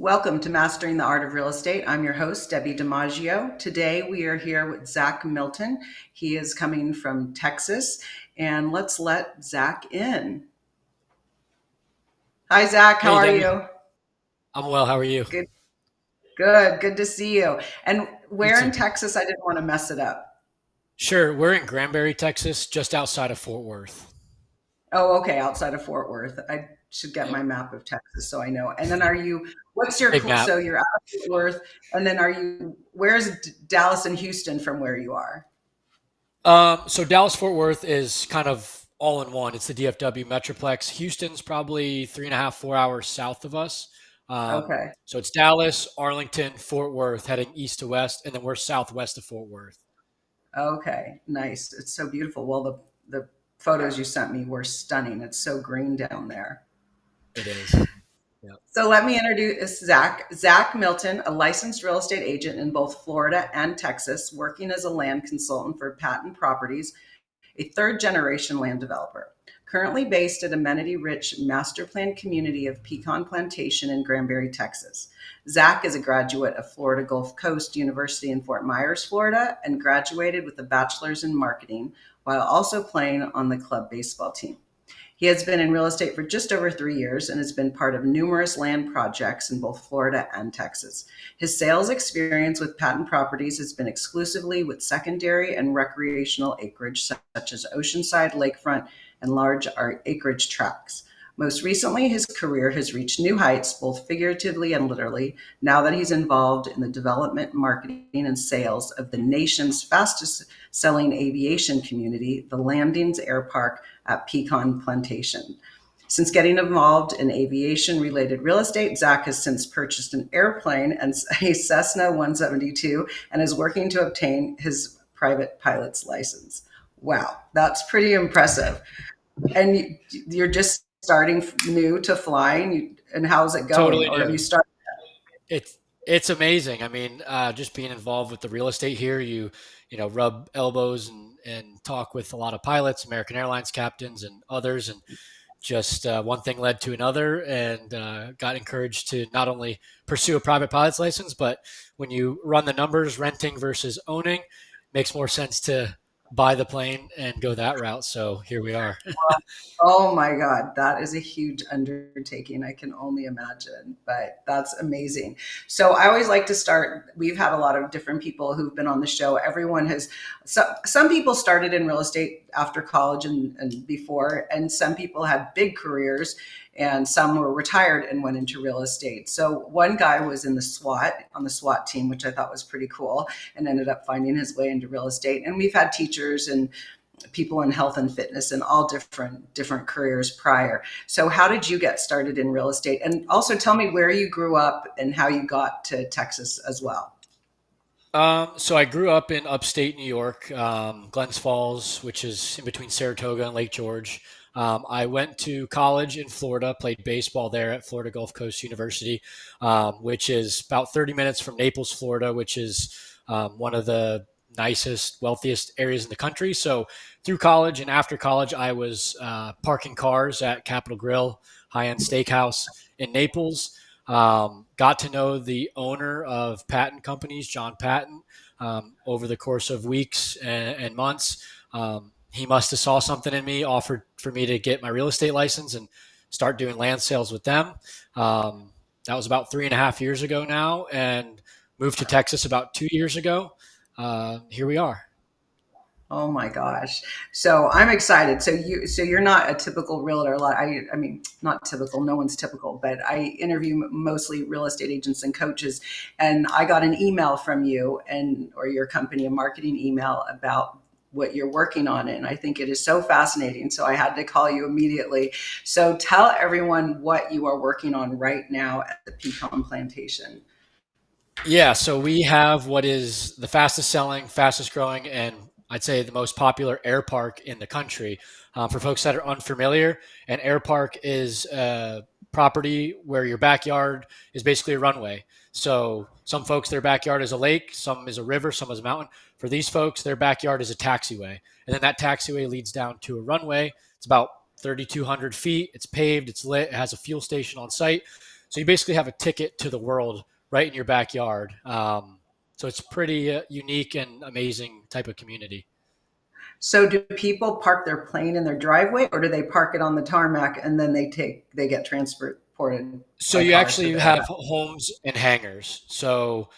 Welcome to Mastering the Art of Real Estate. I'm your host, Debbie DiMaggio. Today we are here with Zach Milton. He is coming from Texas, and let's let Zach in. Hi, Zach. How Hey, are Debbie. you? I'm well. How are you? Good, good. Good to see you. And You where in too. Texas? I didn't want to mess it up. Sure. We're in Granbury, Texas, just outside of Fort Worth. Oh, okay, outside of Fort Worth. I should get Yep. my map of Texas so I know. And then what's your, Big map. so you're out of Fort Worth, and then where's Dallas and Houston from where you are? So Dallas Fort Worth is kind of all in one. It's the DFW Metroplex. Houston's probably 3.5, 4 hours south of us. Okay. So it's Dallas, Arlington, Fort Worth, heading east to west, and then we're southwest of Fort Worth. Okay, nice. It's so beautiful. Well, the photos you sent me were stunning. It's so green down there. It is. Yeah. So let me introduce Zach. Zach Milton, a licensed real estate agent in both Florida and Texas, working as a land consultant for Patent Properties, a third generation land developer. Currently based at amenity rich master plan community of Pecan Plantation in Granbury, Texas. Zach is a graduate of Florida Gulf Coast University in Fort Myers, Florida, and graduated with a bachelor's in marketing while also playing on the club baseball team. He has been in real estate for just over 3 years and has been part of numerous land projects in both Florida and Texas. His sales experience with patent properties has been exclusively with secondary and recreational acreage, such as oceanside, lakefront, and large acreage tracts. Most recently, his career has reached new heights, both figuratively and literally, now that he's involved in the development, marketing, and sales of the nation's fastest selling aviation community, the Landings Airpark at Pecan Plantation. Since getting involved in aviation related real estate, Zach has since purchased an airplane and a Cessna 172 and is working to obtain his private pilot's license. Wow, that's pretty impressive. And you're just starting new to flying, and how's it going? Totally Or have you new. started? It's it's amazing. I mean, just being involved with the real estate here, you rub elbows and talk with a lot of pilots, American Airlines captains, and others, and just one thing led to another, and got encouraged to not only pursue a private pilot's license, but when you run the numbers, renting versus owning, makes more sense to buy the plane and go that route. So here we are. Oh my God, that is a huge undertaking. I can only imagine, but that's amazing. So I always like to start. We've had a lot of different people who've been on the show. Everyone has, some people started in real estate after college and before, and some people had big careers, and some were retired and went into real estate. So one guy was in the SWAT, on the SWAT team, which I thought was pretty cool, and ended up finding his way into real estate. And we've had teachers and people in health and fitness and all different careers prior. So how did you get started in real estate? And also tell me where you grew up and how you got to Texas as well. So I grew up in upstate New York, Glens Falls, which is in between Saratoga and Lake George. I went to college in Florida, played baseball there at Florida Gulf Coast University, which is about 30 minutes from Naples, Florida, which is one of the nicest, wealthiest areas in the country. So through college and after college, I was parking cars at Capitol Grill, high-end steakhouse in Naples. Got to know the owner of Patent Companies, John Patent, over the course of weeks and months. He must have saw something in me, offered for me to get my real estate license and start doing land sales with them. That was about 3.5 years ago now, and moved to Texas about 2 years ago. Here we are. Oh my gosh. So I'm excited. So you're not a typical realtor. I mean, not typical, no one's typical, but I interview mostly real estate agents and coaches. And I got an email from you and or your company, a marketing email about what you're working on. And I think it is so fascinating. So I had to call you immediately. So tell everyone what you are working on right now at the Pecan Plantation. Yeah, so we have what is the fastest selling, fastest growing, and I'd say the most popular air park in the country. For folks that are unfamiliar, an air park is a property where your backyard is basically a runway. So some folks, their backyard is a lake, some is a river, some is a mountain. For these folks, their backyard is a taxiway. And then that taxiway leads down to a runway. It's about 3,200 feet. It's paved, it's lit, it has a fuel station on site. So you basically have a ticket to the world right in your backyard. So it's pretty unique and amazing type of community. So do people park their plane in their driveway, or do they park it on the tarmac and then they get transported So by you car to actually their have house? homes and hangars. So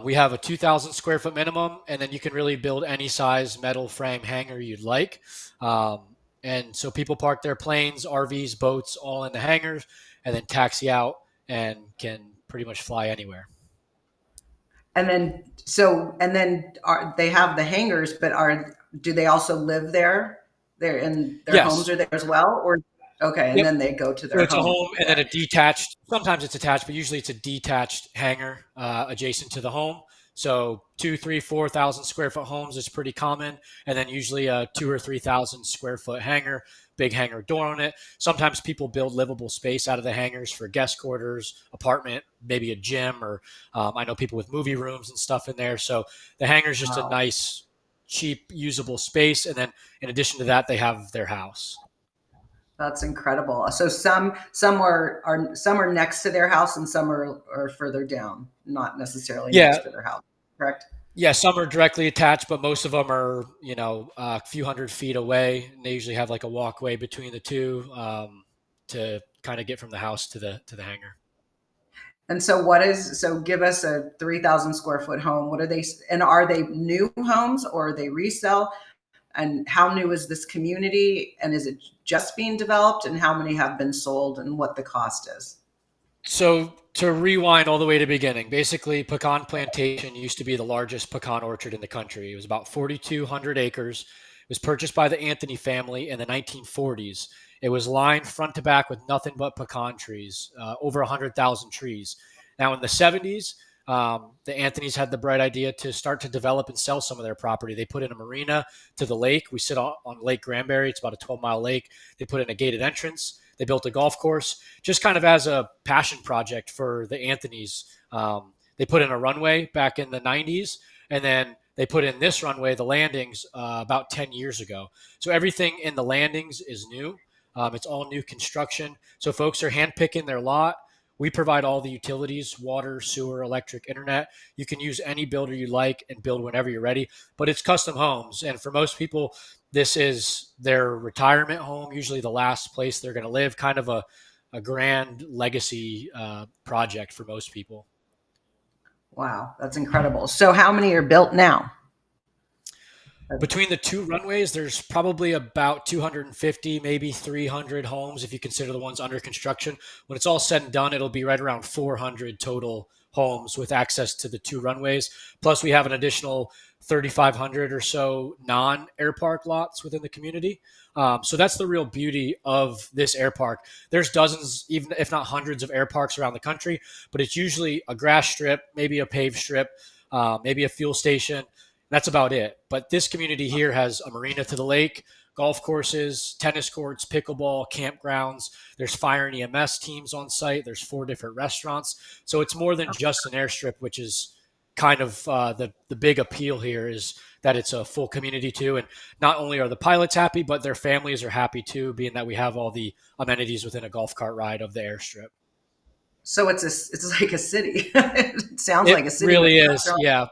we have a 2,000 square foot minimum, and then you can really build any size metal frame hangar you'd like. And so people park their planes, RVs, boats all in the hangars, and then taxi out and can pretty much fly anywhere. And then are they have the hangars, but are do they also live there? They're in their homes Yes. are there as well, or okay, and Yep. then they go to So their it's a home home and then there. a detached, sometimes it's attached, but usually it's a detached hangar adjacent to the home. So two, three, 4,000 square foot homes is pretty common. And then usually a 2 or 3,000 square foot hangar, big hangar door on it. Sometimes people build livable space out of the hangars for guest quarters, apartment, maybe a gym, or I know people with movie rooms and stuff in there. So the hangar is just a Wow. nice, cheap, usable space. And then in addition to that, they have their house. That's incredible. So some are next to their house and some are further down, not necessarily Yeah, next to their house. Correct? Yeah, some are directly attached, but most of them are, a few hundred feet away. And they usually have like a walkway between the two to kind of get from the house to the hangar. And so give us a 3,000 square foot home. What are they, and are they new homes or are they resell? And how new is this community? And is it just being developed? And how many have been sold and what the cost is? So to rewind all the way to the beginning, basically, Pecan Plantation used to be the largest pecan orchard in the country. It was about 4,200 acres. It was purchased by the Anthony family in the 1940s. It was lined front to back with nothing but pecan trees, over 100,000 trees. Now, in the 70s, the Anthonys had the bright idea to start to develop and sell some of their property. They put in a marina to the lake. We sit on Lake Granbury. It's about a 12-mile lake. They put in a gated entrance. They built a golf course just kind of as a passion project for the Anthonys. They put in a runway back in the 90s, and then they put in this runway, the Landings, about 10 years ago. So everything in the Landings is new. It's all new construction. So folks are handpicking their lot. We provide all the utilities, water, sewer, electric, internet. You can use any builder you like and build whenever you're ready, but it's custom homes. And for most people, this is their retirement home, usually the last place they're going to live, kind of a grand legacy project for most people. Wow, that's incredible. So how many are built now? Between the two runways, there's probably about 250, maybe 300 homes if you consider the ones under construction. When it's all said and done, it'll be right around 400 total homes with access to the two runways. Plus, we have an additional 3,500 or so non airpark lots within the community. So that's the real beauty of this air park. There's dozens, even if not hundreds, of air parks around the country, but it's usually a grass strip, maybe a paved strip, maybe a fuel station. That's about it. But this community here has a marina to the lake, golf courses, tennis courts, pickleball, campgrounds. There's fire and EMS teams on site. There's 4 different restaurants. So it's more than just an airstrip, which is kind of the big appeal here is that it's a full community too. And not only are the pilots happy, but their families are happy too, being that we have all the amenities within a golf cart ride of the airstrip. So it's like a city. It sounds It like a city with really is. restaurants Yeah.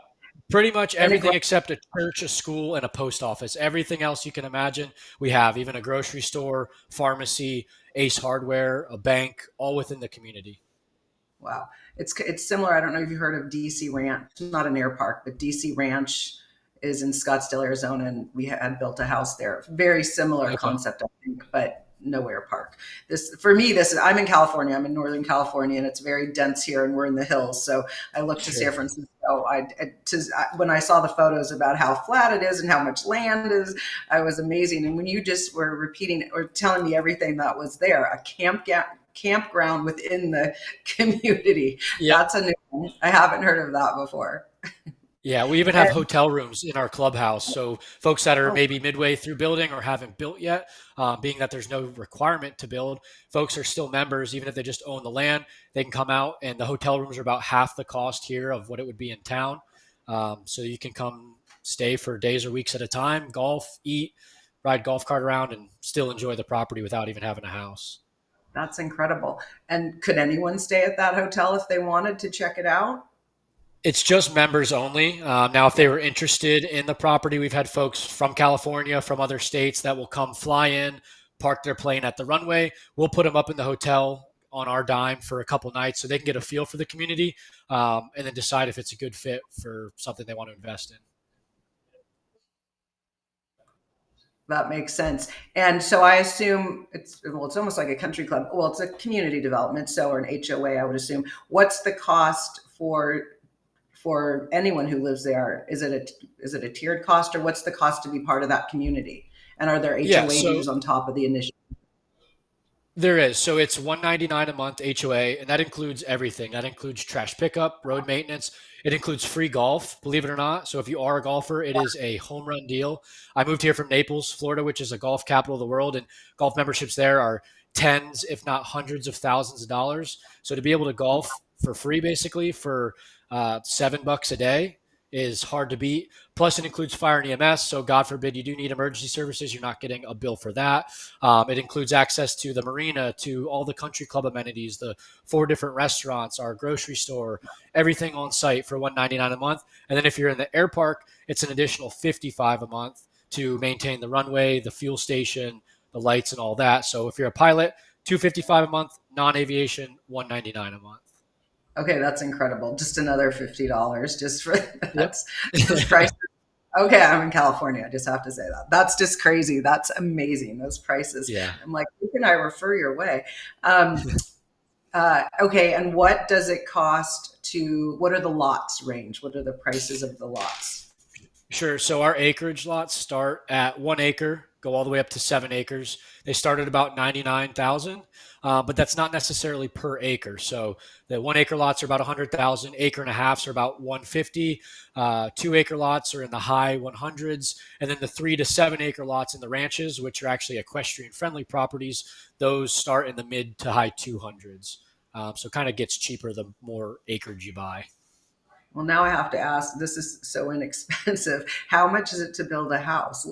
Pretty much and a everything except a church, a school, and a post office. Everything else you can imagine, we have. Even a grocery store, pharmacy, Ace Hardware, a bank, all within the community. wow. It's similar. I don't know if you heard of DC Ranch. It's not an air park, but DC Ranch is in Scottsdale, Arizona, and we had built a house there. Very similar Okay. concept, I think, but no air park. This for me. This I'm in California. I'm in Northern California, and it's very dense here, and we're in the hills. So I look to San Sure. Francisco. When I saw the photos about how flat it is and how much land is, I was amazing. And when you just were repeating or telling me everything that was there, a campground within the community. Yep. That's a new one. I haven't heard of that before. Yeah, we even have And hotel rooms in our clubhouse. So folks that are oh, maybe midway through building or haven't built yet, being that there's no requirement to build, folks are still members, even if they just own the land. They can come out, and the hotel rooms are about half the cost here of what it would be in town. So you can come stay for days or weeks at a time, golf, eat, ride golf cart around, and still enjoy the property without even having a house. That's incredible. And could anyone stay at that hotel if they wanted to check it out? It's just members only. Now, if they were interested in the property, we've had folks from California, from other states that will come fly in, park their plane at the runway. We'll put them up in the hotel on our dime for a couple nights so they can get a feel for the community, and then decide if it's a good fit for something they want to invest in. That makes sense. And so I assume it's, well, it's almost like a country club. Well, it's a community development, so, or an HOA, I would assume. What's the cost for anyone who lives there? Is it a tiered cost, or what's the cost to be part of that community? And are there Yeah, HOA so dues on top of the initial? there is. So it's 199 a month HOA, and that includes everything. That includes trash pickup, road maintenance. It includes free golf, believe it or not. So if you are a golfer, it is a home run deal. I moved here from Naples, Florida, which is a golf capital of the world, and golf memberships there are tens, if not hundreds of thousands of dollars. So to be able to golf for free, basically for $7 a day, is hard to beat. Plus, it includes fire and EMS. So, God forbid you do need emergency services, you're not getting a bill for that. It includes access to the marina, to all the country club amenities, the 4 different restaurants, our grocery store, everything on site for $199 a month. And then if you're in the air park, it's an additional $55 a month to maintain the runway, the fuel station, the lights, and all that. So if you're a pilot, $255 a month, non-aviation, $199 a month. Okay, that's incredible. Just another $50 just for Yep. that's those prices. Okay, I'm in California. I just have to say that. That's just crazy. That's amazing. Those prices. Yeah. I'm like, who can I refer your way? Um, okay, and what does it cost to? What are the lots range? What are the prices of the lots? Sure. So our acreage lots start at 1 acre, go all the way up to 7 acres. They start at about 99,000, but that's not necessarily per acre. So the 1 acre lots are about 100,000. Acre and a halfs are about 150. 2 acre lots are in the high 100s, and then the 3 to 7 acre lots in the ranches, which are actually equestrian friendly properties, those start in the mid to high 200s. So kind of gets cheaper the more acreage you buy. Well, now I have to ask. This is so inexpensive. How much is it to build a house?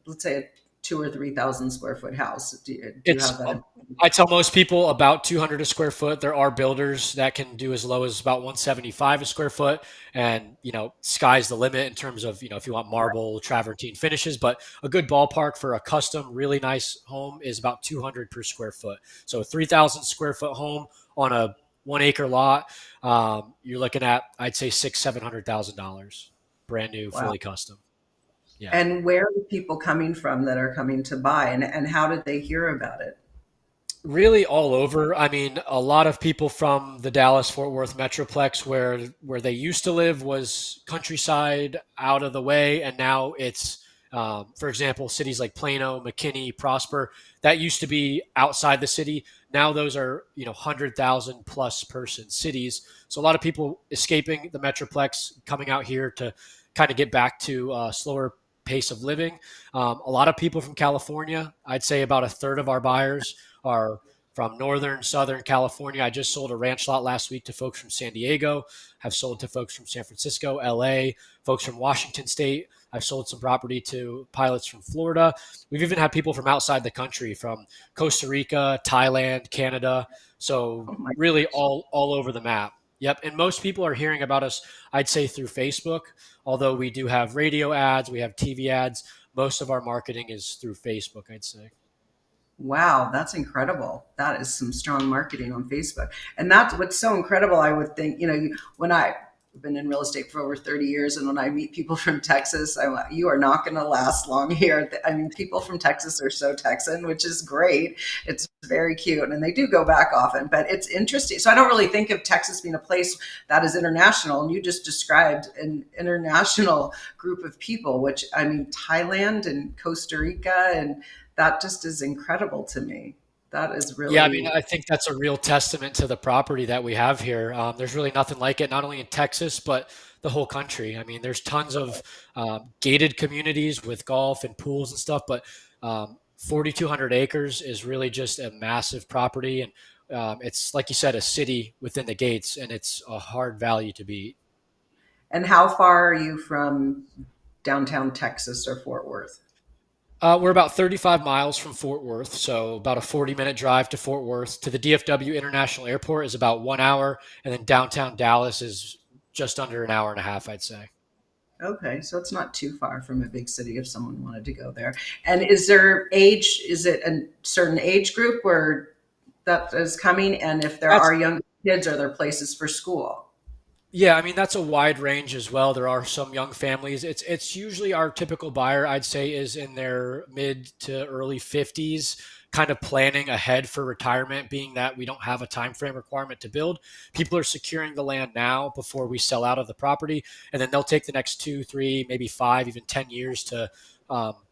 Let's say a 2 or 3 thousand square foot house. Do you It's have that? I tell most people about 200 a square foot. There are builders that can do as low as about 175 a square foot, and sky's the limit in terms of if you want marble, travertine finishes. But a good ballpark for a custom, really nice home is about 200 per square foot. So a 3,000 square foot home on a 1 acre lot, you're looking at I'd say $700,000, brand new, Wow. fully custom. Yeah. And where are the people coming from that are coming to buy, and how did they hear about it? Really all over. I mean, a lot of people from the Dallas Fort Worth metroplex where they used to live was countryside out of the way, and now it's for example, cities like Plano, McKinney, Prosper, that used to be outside the city. Now those are 100,000 plus person cities. So a lot of people escaping the metroplex, coming out here to kind of get back to a slower pace of living. A lot of people from California. I'd say about a third of our buyers are from northern, southern California. I just sold a ranch lot last week to folks from San Diego. Have sold to folks from San Francisco, LA, folks from Washington State. I've sold some property to pilots from Florida. We've even had people from outside the country, from Costa Rica, Thailand, Canada. So Oh my really gosh. all over the map. Yep. And most people are hearing about us, I'd say, through Facebook, although we do have radio ads, we have TV ads. Most of our marketing is through Facebook, I'd say. Wow, that's incredible. That is some strong marketing on Facebook. And that's what's so incredible. I would think, when I've been in real estate for over 30 years, and when I meet people from Texas, I'm like, you are not going to last long here. I mean, people from Texas are so Texan, which is great. It's very cute. And they do go back often, but it's interesting. So I don't really think of Texas being a place that is international. And you just described an international group of people, which I mean, Thailand and Costa Rica, and that just is incredible to me. That is Yeah, I mean, really, I think that's a real testament to the property that we have here. There's really nothing like it, not only in Texas, but the whole country. I mean, there's tons of gated communities with golf and pools and stuff, but 4,200 acres is really just a massive property. And it's, like you said, a city within the gates, and it's a hard value to beat. and how far are you from downtown Texas or Fort Worth? We're about 35 miles from Fort Worth, so about a 40-minute drive to Fort Worth. To the DFW International Airport is about 1 hour, and then downtown Dallas is just under an hour and a half, I'd say. Okay, so it's not too far from a big city if someone wanted to go there. And is there age, is it a certain age group where that is coming? And if there That's are young kids, are there places for school? Yeah, I mean that's a wide range as well. There are some young families. It's usually our typical buyer, I'd say, is in their mid to early 50s, kind of planning ahead for retirement, being that we don't have a time frame requirement to build. People are securing the land now before we sell out of the property, and then they'll take the next 2, 3, maybe 5, even 10 years to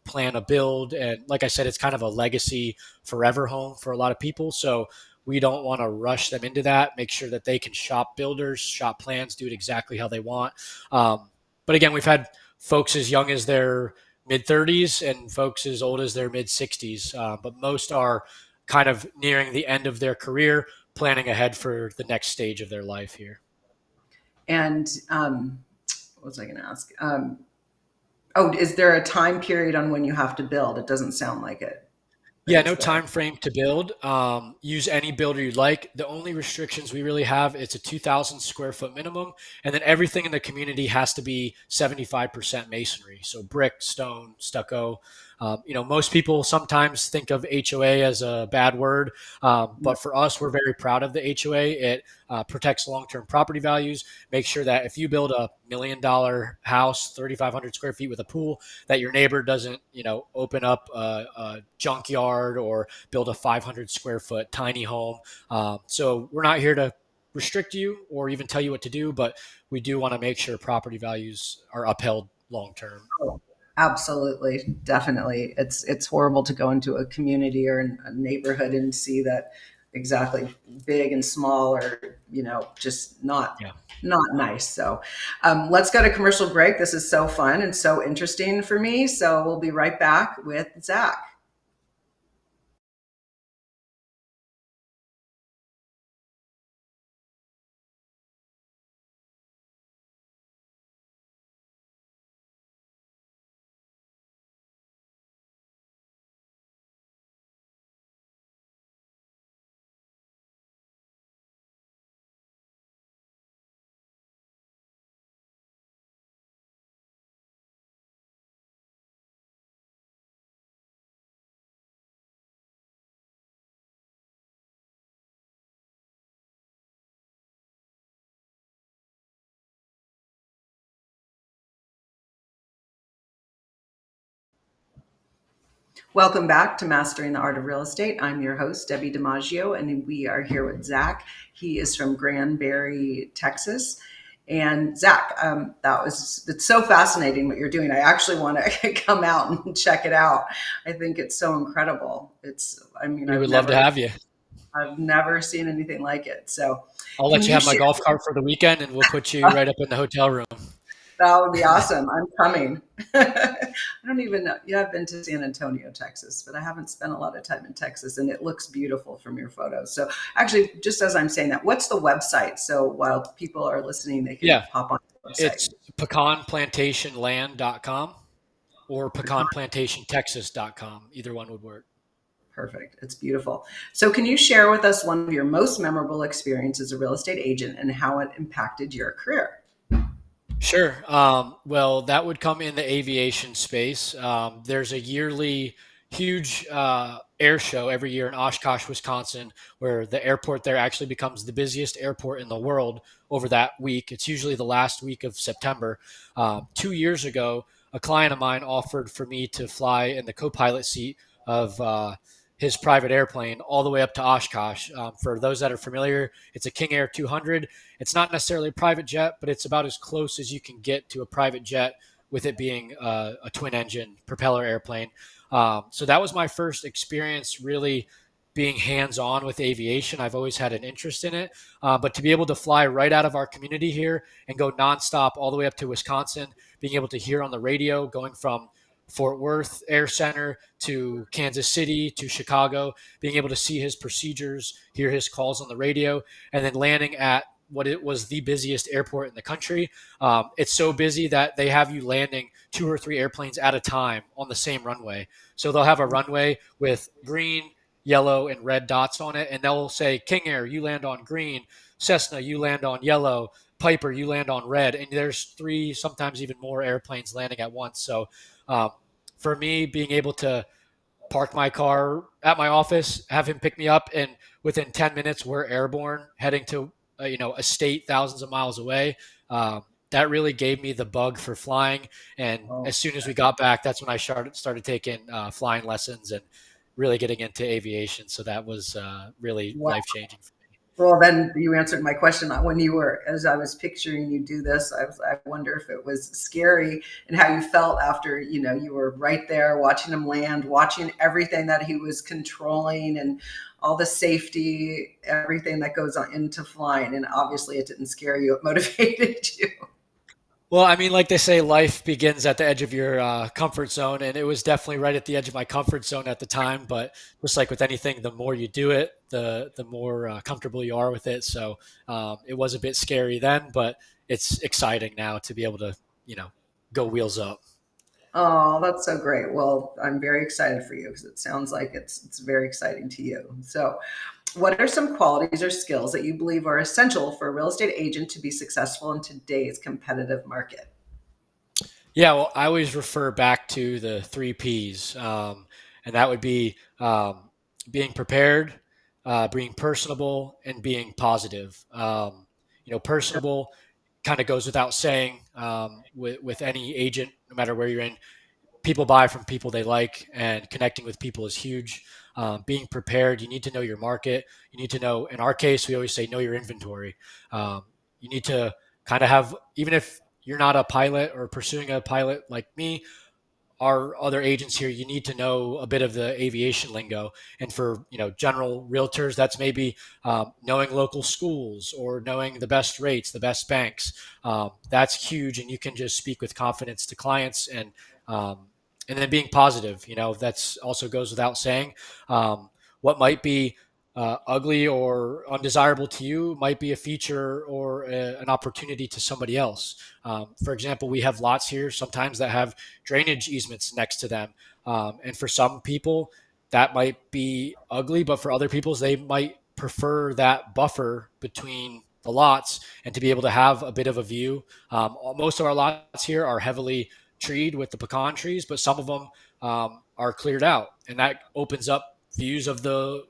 plan a build. And like I said, it's kind of a legacy forever home for a lot of people. So we don't want to rush them into that. Make sure that they can shop builders, shop plans, do it exactly how they want. But again, we've had folks as young as their mid 30s and folks as old as their mid 60s. But most are kind of nearing the end of their career, planning ahead for the next stage of their life here. And what was I going to ask? Oh, is there a time period on when you have to build? It doesn't sound like it, but Yeah, is no there? time frame to build. Use any builder you'd like. The only restrictions we really have, it's a 2,000 square foot minimum, and then everything in the community has to be 75% masonry. So brick, stone, stucco. Most people sometimes think of HOA as a bad word, but for us, we're very proud of the HOA. It protects long-term property values. Make sure that if you build $1 million house, 3,500 square feet with a pool, that your neighbor doesn't, open up a junkyard or build a 500 square foot tiny home. So we're not here to restrict you or even tell you what to do, but we do want to make sure property values are upheld long term. Oh, absolutely, definitely. It's horrible to go into a community or a neighborhood and see that exactly big and small or just Yeah. not nice. So let's go to commercial break. This is so fun and so interesting for me. So we'll be right back with Zach. Welcome back to Mastering the Art of Real Estate. I'm your host, Debbie DiMaggio, and we are here with Zach. He is from Granbury, Texas. And Zach, it's so fascinating what you're doing. I actually want to come out and check it out. I think it's so incredible. I mean, We would love to have you. I've never seen anything like it. So, I'll can let you you have my share? golf cart for the weekend and we'll put you right up in the hotel room. That would be awesome. I'm coming. I don't even know. Yeah, I've been to San Antonio, Texas, but I haven't spent a lot of time in Texas, and it looks beautiful from your photos. So, actually, just as I'm saying that, what's the website? So while people are listening, they can Yeah, hop on the website. it's pecanplantationland.com or pecanplantationtexas.com. Either one would work. Perfect. It's beautiful. So, can you share with us one of your most memorable experiences as a real estate agent and how it impacted your career? Sure. Well, that would come in the aviation space. There's a yearly huge air show every year in Oshkosh, Wisconsin, where the airport there actually becomes the busiest airport in the world over that week. It's usually the last week of September. 2 years ago, a client of mine offered for me to fly in the co pilot seat of his private airplane all the way up to Oshkosh. For those that are familiar, it's a King Air 200. It's not necessarily a private jet, but it's about as close as you can get to a private jet with it being a twin engine propeller airplane. So that was my first experience really being hands on with aviation. I've always had an interest in it, but to be able to fly right out of our community here and go nonstop all the way up to Wisconsin, being able to hear on the radio, going from Fort Worth Air Center to Kansas City to Chicago, being able to see his procedures, hear his calls on the radio, and then landing at what it was the busiest airport in the country. It's so busy that they have you landing two or three airplanes at a time on the same runway. So they'll have a runway with green, yellow, and red dots on it, and they'll say, King Air, you land on green. Cessna, you land on yellow. Piper, you land on red. And there's three, sometimes even more airplanes landing at once. So um, for me, being able to park my car at my office, have him pick me up, and within 10 minutes, we're airborne heading to a state thousands of miles away. That really gave me the bug for flying. And Oh, as soon as we got back, that's when I started taking flying lessons and really getting into aviation. So that was really wow. life changing for me. Well, then you answered my question. When you were, as I was picturing you do this, I wonder if it was scary and how you felt after, you were right there watching him land, watching everything that he was controlling and all the safety, everything that goes on into flying. And obviously it didn't scare you. It motivated you. Well, I mean, like they say, life begins at the edge of your comfort zone, and it was definitely right at the edge of my comfort zone at the time. But just like with anything, the more you do it, the more comfortable you are with it. So it was a bit scary then, but it's exciting now to be able to, you know, go wheels up. Oh, that's so great. Well, I'm very excited for you because it sounds like it's very exciting to you. So, what are some qualities or skills that you believe are essential for a real estate agent to be successful in today's competitive market? Yeah, well, I always refer back to the three P's, and that would be being prepared, being personable, and being positive. Personable kind of goes without saying with any agent, no matter where you're in. People buy from people they like, and connecting with people is huge. Being prepared, you need to know your market. You need to know, in our case, we always say know your inventory. You need to kind of have, even if you're not a pilot or pursuing a pilot like me, our other agents here, you need to know a bit of the aviation lingo. And for general realtors, that's maybe knowing local schools or knowing the best rates, the best banks. That's huge, and you can just speak with confidence to clients um, and then being positive. That's also goes without saying. What might be ugly or undesirable to you might be a feature or an opportunity to somebody else. For example, we have lots here sometimes that have drainage easements next to them. And for some people, that might be ugly, but for other people, they might prefer that buffer between the lots and to be able to have a bit of a view. Most of our lots here are heavily treed with the pecan trees, but some of them are cleared out, and that opens up views of the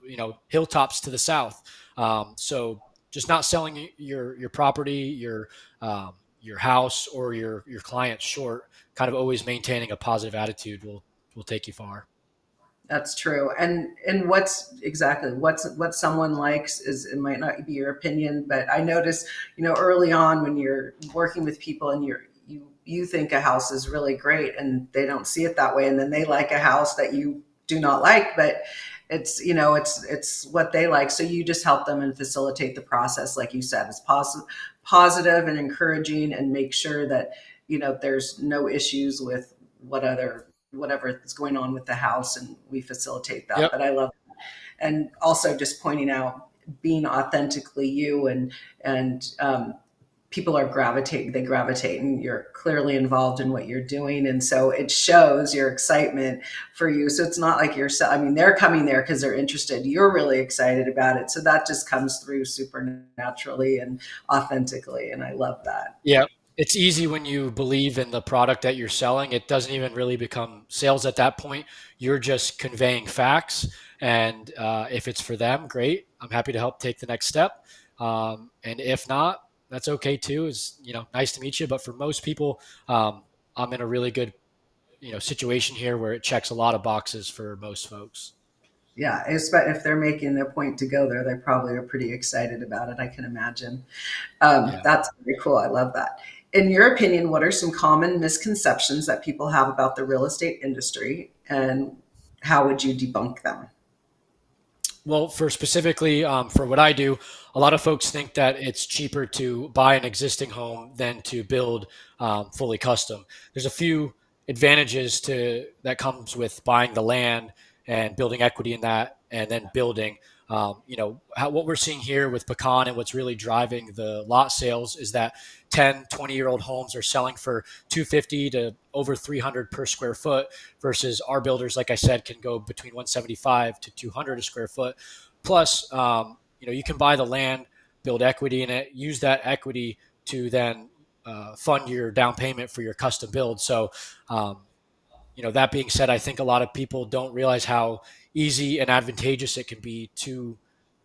hilltops to the south. So just not selling your property, your house or your client short, kind of always maintaining a positive attitude will take you far. That's true. And what's exactly what someone likes is, it might not be your opinion, but I notice, early on when you're working with people and you think a house is really great and they don't see it that way, and then they like a house that you do not like, but it's what they like. So you just help them and facilitate the process, like you said, it's positive and encouraging, and make sure that there's no issues with whatever is going on with the house, and we facilitate that. Yep. But I love, and also just pointing out being authentically you, and people they gravitate, and you're clearly involved in what you're doing, and so it shows your excitement for you. So it's not like I mean, they're coming there because they're interested, you're really excited about it, so that just comes through supernaturally and authentically, and I love that. Yeah. It's easy when you believe in the product that you're selling. It doesn't even really become sales at that point. You're just conveying facts. And if it's for them, great. I'm happy to help take the next step. And if not, that's okay too. Is nice to meet you. But for most people, I'm in a really good situation here where it checks a lot of boxes for most folks. Yeah, if they're making their point to go there, they probably are pretty excited about it, I can imagine. Yeah. That's very cool. I love that. In your opinion, what are some common misconceptions that people have about the real estate industry, and how would you debunk them? Well, for specifically for what I do, a lot of folks think that it's cheaper to buy an existing home than to build fully custom. There's a few advantages to that comes with buying the land and building equity in that, and then building. What we're seeing here with Pecan and what's really driving the lot sales is that 10, 20-year-old homes are selling for 250 to over 300 per square foot versus our builders, like I said, can go between 175 to 200 a square foot. Plus, you can buy the land, build equity in it, use that equity to then fund your down payment for your custom build. So, that being said, I think a lot of people don't realize how easy and advantageous it can be to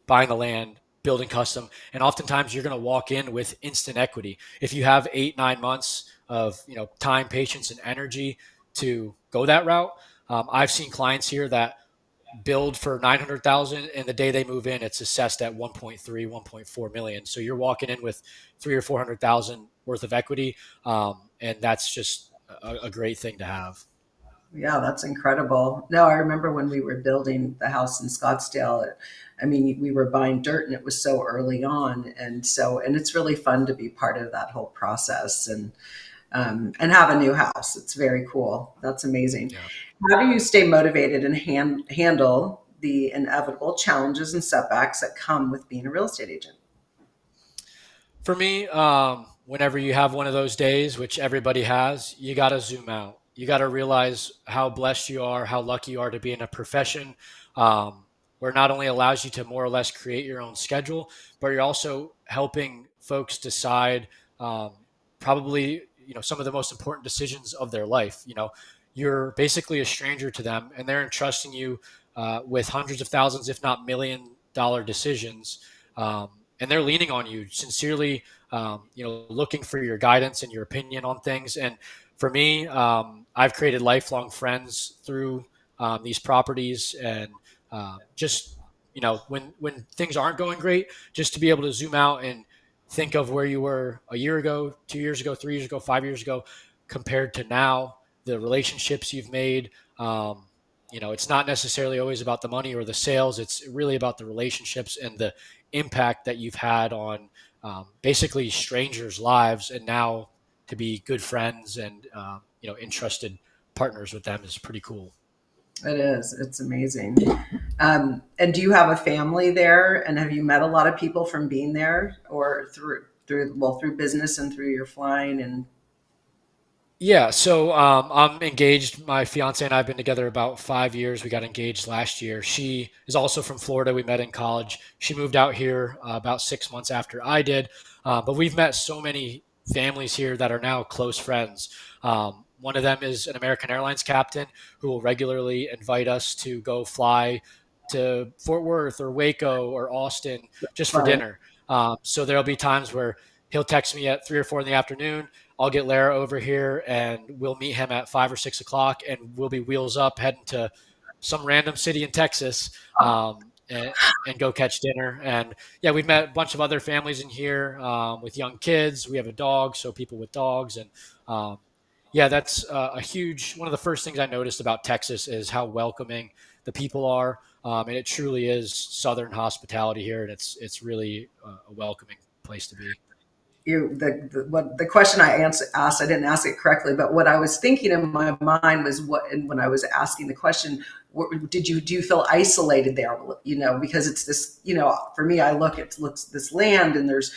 buying the land, building custom, and oftentimes you're going to walk in with instant equity. If you have 8, 9 months of time, patience, and energy to go that route, I've seen clients here that build for 900,000 and the day they move in it's assessed at 1.3, 1.4 million. So you're walking in with 3 or 400,000 worth of equity, and that's just a great thing to have. Yeah, that's incredible. No, I remember when we were building the house in Scottsdale. I mean, we were buying dirt and it was so early on. And it's really fun to be part of that whole process and have a new house. It's very cool. That's amazing. Yeah. How do you stay motivated and handle the inevitable challenges and setbacks that come with being a real estate agent? For me, whenever you have one of those days, which everybody has, you got to zoom out. You got to realize how blessed you are, how lucky you are to be in a profession um, where not only allows you to more or less create your own schedule, but you're also helping folks decide um, probably some of the most important decisions of their life. You're basically a stranger to them, and they're entrusting you with hundreds of thousands, if not $1 million decisions. Um, and they're leaning on you sincerely, looking for your guidance and your opinion on things. And for me, I've created lifelong friends through these properties, and just when things aren't going great, just to be able to zoom out and think of where you were a year ago, 2 years ago, 3 years ago, 5 years ago, compared to now, the relationships you've made. It's not necessarily always about the money or the sales. It's really about the relationships and the impact that you've had on basically strangers' lives, and now to be good friends and entrusted partners with them is pretty cool. It is. It's amazing. And do you have a family there? And have you met a lot of people from being there, or through business and through your flying? And Yeah, so I'm engaged. My fiance and I have been together about 5 years. We got engaged last year. She is also from Florida. We met in college. She moved out here about 6 months after I did. But we've met so many families here that are now close friends. One of them is an American Airlines captain who will regularly invite us to go fly to Fort Worth or Waco or Austin just for right. dinner. So there'll be times where he'll text me at 3 or 4 in the afternoon. I'll get Lara over here and we'll meet him at 5 or 6 o'clock, and we'll be wheels up heading to some random city in Texas, and go catch dinner. And yeah, we've met a bunch of other families in here with young kids. We have a dog, so people with dogs. And yeah, that's a huge one of the first things I noticed about Texas is how welcoming the people are. And it truly is Southern hospitality here, and it's really a welcoming place to be. The question asked, I didn't ask it correctly, but what I was thinking in my mind was and when I was asking the question, do you feel isolated there? Because it's this, for me, I looks this land, and there's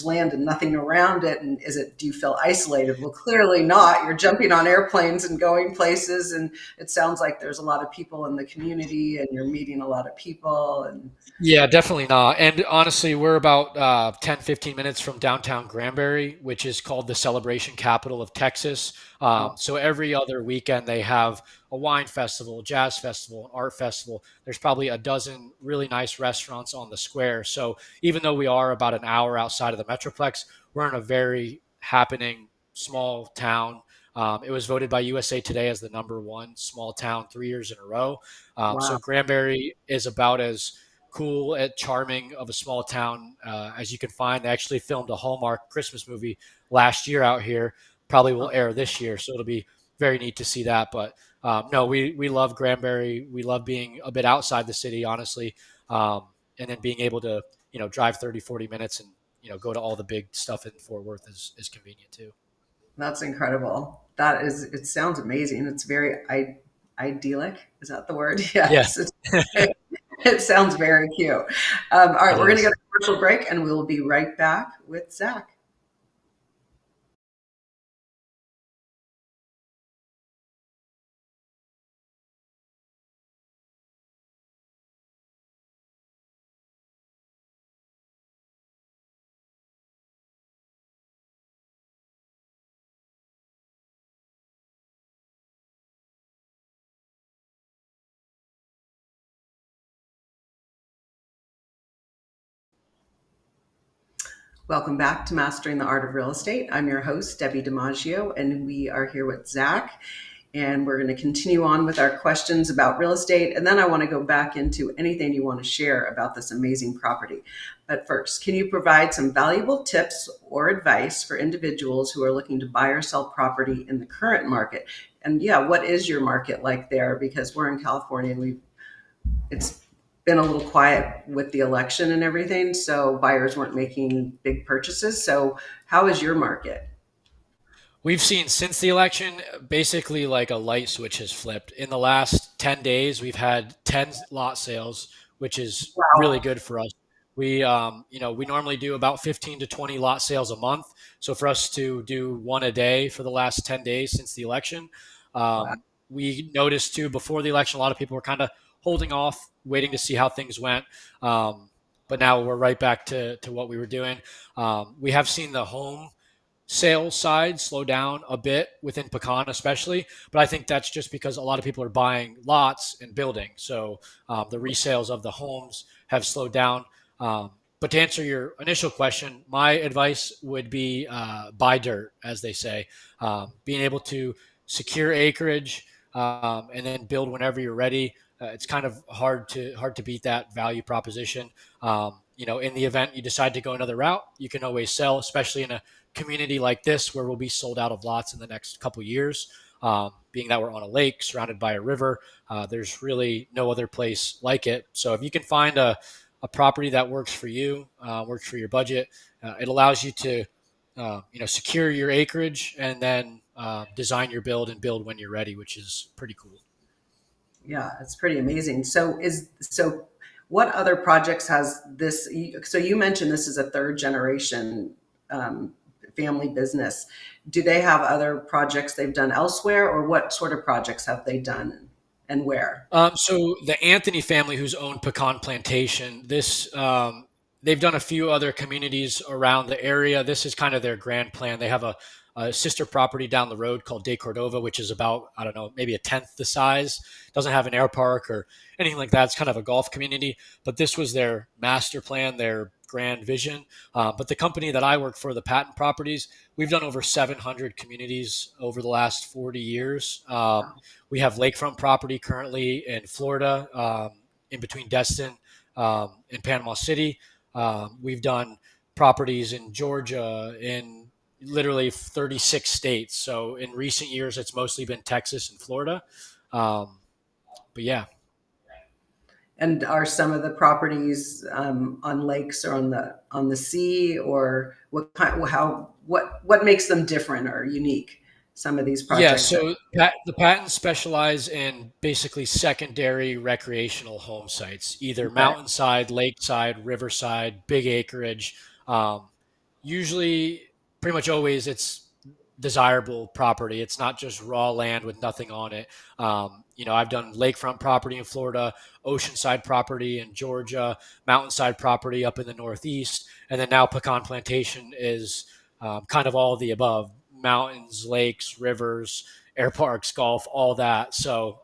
land and nothing around it. And do you feel isolated? Well, clearly not. You're jumping on airplanes and going places. And it sounds like there's a lot of people in the community and you're meeting a lot of people. And Yeah, definitely not. And honestly, we're about 10, 15 minutes from downtown Granbury, which is called the celebration capital of Texas. oh, So every other weekend, they have a wine festival, jazz festival, an art festival. There's probably a dozen really nice restaurants on the square. So even though we are about an hour outside of the Metroplex, we're in a very happening small town. It was voted by USA Today as the number one small town 3 years in a row. So wow. Granbury is about as cool and charming of a small town as you can find. They actually filmed a Hallmark Christmas movie last year out here. Probably will air this year, so it'll be very neat to see that. But no, we love Granbury. We love being a bit outside the city, honestly, and then being able to drive 30, 40 minutes and go to all the big stuff in Fort Worth is convenient too. That's incredible. It sounds amazing. It's very idyllic. Is that the word? Yeah. Yes. It sounds very cute. All right, It we're going to go is. to commercial break and we'll be right back with Zach. Welcome back to Mastering the Art of Real Estate. I'm your host, Debbie DiMaggio, and we are here with Zach. And we're going to continue on with our questions about real estate. And then I want to go back into anything you want to share about this amazing property. But first, can you provide some valuable tips or advice for individuals who are looking to buy or sell property in the current market? And yeah, what is your market like there? Because we're in California and it's been a little quiet with the election and everything, so buyers weren't making big purchases. So how is your market? We've seen since the election, basically like a light switch has flipped. In the last 10 days, we've had 10 lot sales, which is really Wow. good for us. We normally do about 15 to 20 lot sales a month. So for us to do one a day for the last 10 days since the election, Wow. we noticed too before the election, a lot of people were kind of holding off, waiting to see how things went. But now we're right back to what we were doing. We have seen the home sales side slow down a bit within Pecan, especially. But I think that's just because a lot of people are buying lots and building. So the resales of the homes have slowed down. But to answer your initial question, my advice would be buy dirt, as they say, being able to secure acreage and then build whenever you're ready. It's kind of hard to beat that value proposition. In the event you decide to go another route, you can always sell, especially in a community like this where we'll be sold out of lots in the next couple years. Being that we're on a lake surrounded by a river, there's really no other place like it. So if you can find a property that works for you, works for your budget, it allows you to secure your acreage and then design your build and build when you're ready, which is pretty cool. Yeah, it's pretty amazing. So what other projects has this? So you mentioned this is a third generation um, family business. Do they have other projects they've done elsewhere, or what sort of projects have they done and where? So the Anthony family, who's owned Pecan Plantation, they've done a few other communities around the area. This is kind of their grand plan. They have a sister property down the road called De Cordova, which is about, I don't know, maybe a tenth the size. Doesn't have an air park or anything like that. It's kind of a golf community. But this was their master plan, their grand vision. But the company that I work for, the Patent Properties, we've done over 700 communities over the last 40 years. We have lakefront property currently in Florida, in between Destin and Panama City. We've done properties in Georgia, in literally 36 states. So in recent years, it's mostly been Texas and Florida. Um, but yeah, And are some of the properties on lakes or on the sea, or what kind? How what makes them different or unique? Some of these Yeah, projects that so the patents specialize in basically secondary recreational home sites, either okay, mountainside, lakeside, riverside, big acreage. Um, Usually, pretty much always, it's desirable property. It's not just raw land with nothing on it. I've done lakefront property in Florida, oceanside property in Georgia, mountainside property up in the Northeast, and then now Pecan Plantation is kind of all of the above: mountains, lakes, rivers, air parks, golf, all that. So,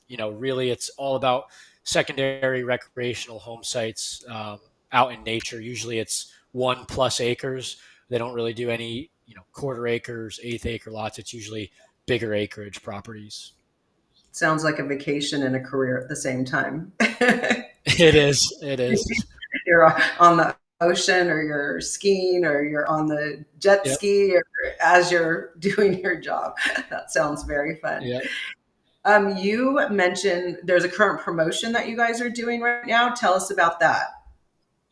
really, it's all about secondary recreational home sites out in nature. Usually, it's 1+ acres. They don't really do any, quarter acres, eighth acre lots. It's usually bigger acreage properties. sounds like a vacation and a career at the same time. It is. It is. You're on the ocean, or you're skiing, or you're on the jet Yep. ski, or as you're doing your job. That sounds very fun. Yep. You mentioned there's a current promotion that you guys are doing right now. Tell us about that.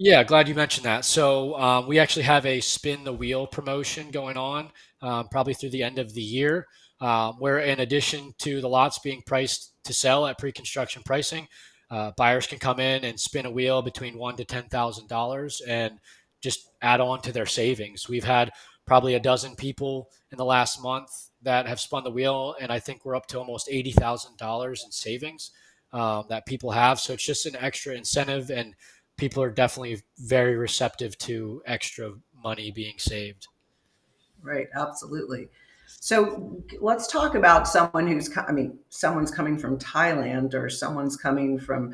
Yeah, glad you mentioned that. So we actually have a spin the wheel promotion going on, probably through the end of the year, where in addition to the lots being priced to sell at pre-construction pricing, Buyers can come in and spin a wheel between $1,000 to $10,000 and just add on to their savings. We've had probably a dozen people in the last month that have spun the wheel, and I think we're up to almost $80,000 in savings that people have. So it's just an extra incentive, and people are definitely very receptive to extra money being saved. Right, absolutely. So let's talk about someone I mean, someone's coming from Thailand or someone's coming from,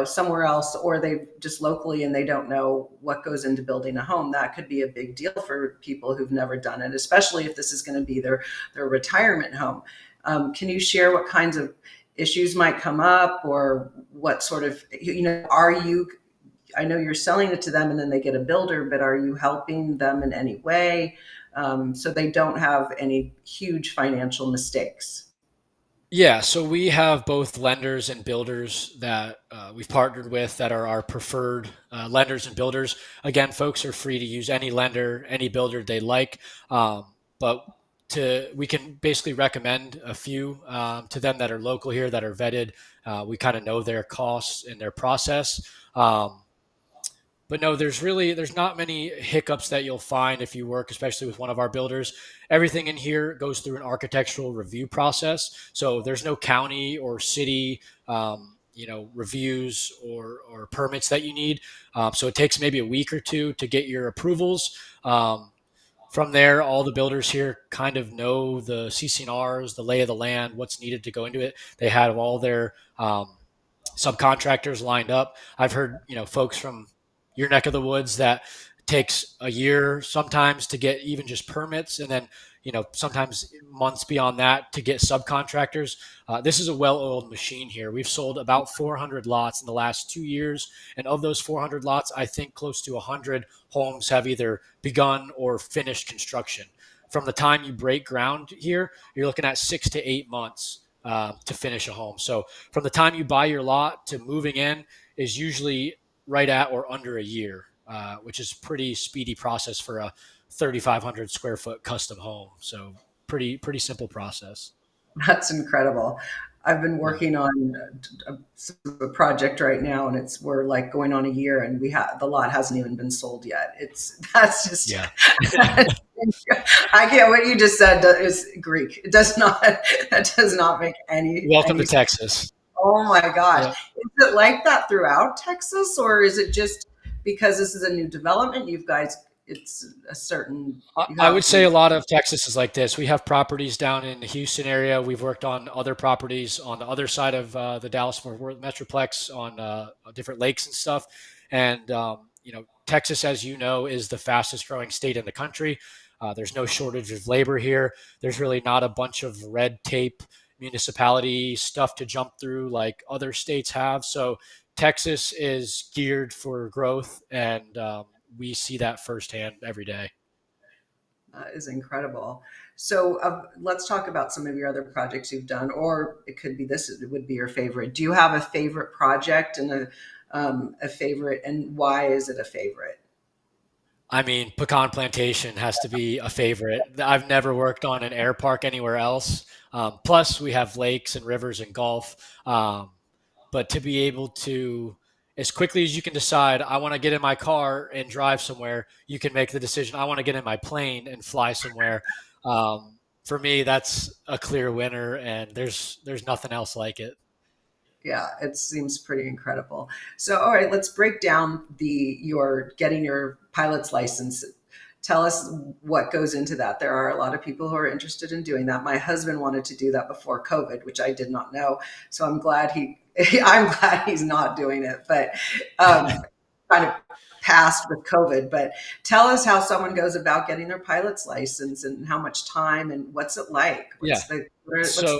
somewhere else, or they just locally and they don't know what goes into building a home. That could be a big deal for people who've never done it, especially if this is going to be their retirement home. Can you share what kinds of issues might come up, or what sort of, are you, I know you're selling it to them and then they get a builder, but are you helping them in any way, so they don't have any huge financial mistakes? Yeah, so we have both lenders and builders that we've partnered with that are our preferred lenders and builders. Again, folks are free to use any lender, any builder they like, but we can basically recommend a few to them that are local here that are vetted. We kind of know their costs and their process. But no, there's not many hiccups that you'll find if you work, especially with one of our builders. Everything in here goes through an architectural review process, so there's no county or city, reviews or permits that you need. So it takes maybe a week or two to get your approvals. From there, all the builders here kind of know the CCNRs, the lay of the land, what's needed to go into it. They have all their subcontractors lined up. I've heard, folks from your neck of the woods that takes a year sometimes to get even just permits, and then sometimes months beyond that to get subcontractors. This is a well-oiled machine here. We've sold about 400 lots in the last 2 years, and of those 400 lots, I think close to 100 homes have either begun or finished construction. From the time you break ground here, you're looking at 6 to 8 months to finish a home. So from the time you buy your lot to moving in is usually right at or under a year, which is pretty speedy process for a 3,500 square foot custom home. So pretty simple process. That's incredible. I've been Yeah. working on a project right now, and we're like going on a year, and the lot hasn't even been sold yet. That's just Yeah. I get what you just said is Greek. It does not that does not make Welcome to any. Texas. Oh my gosh. Yeah. Is it like that throughout Texas, or is it just because this is a new development, it's a certain, you I have would say some, a lot of Texas is like this. We have properties down in the Houston area. We've worked on other properties on the other side of the Dallas-Fort Worth Metroplex on different lakes and stuff. And Texas, as you know, is the fastest growing state in the country. There's no shortage of labor here. There's really not a bunch of red tape municipality stuff to jump through like other states have. So Texas is geared for growth, and we see that firsthand every day. is incredible. So let's talk about some of your other projects you've done, or it could be this it would be your favorite. Do you have a favorite project and a favorite, and why is it a favorite? I mean, Pecan Plantation has to be a favorite. I've never worked on an air park anywhere else. Plus, we have lakes and rivers and golf. But to be able to, as quickly as you can decide, I want to get in my car and drive somewhere, you can make the decision, I want to get in my plane and fly somewhere. For me, that's a clear winner, and there's nothing else like it. Yeah, it seems pretty incredible. So, all right, let's break down your getting your pilot's license. Tell us what goes into that. There are a lot of people who are interested in doing that. My husband wanted to do that before COVID, which I did not know. So I'm glad I'm glad he's not doing it, but kind of passed with COVID. But tell us how someone goes about getting their pilot's license and how much time and what's it like? Yeah. What's the So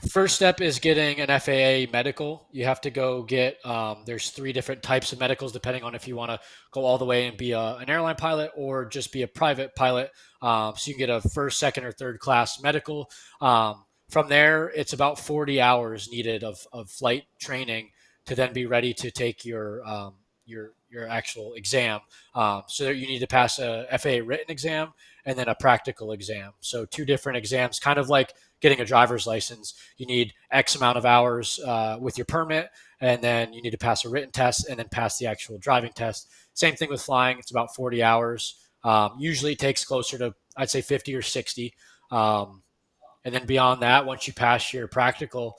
first step is getting an FAA medical. You have to go get, there's three different types of medicals depending on if you want to go all the way and be an airline pilot or just be a private pilot. So you can get a first, second, or third class medical. From there, it's about 40 hours needed of flight training to then be ready to take your actual exam. So you need to pass a FAA written exam and then a practical exam. So two different exams, kind of like getting a driver's license, you need X amount of hours with your permit, and then you need to pass a written test and then pass the actual driving test. Same thing with flying; it's about 40 hours. Usually, it takes closer to, I'd say, 50 or 60. Um, and then beyond that, once you pass your practical,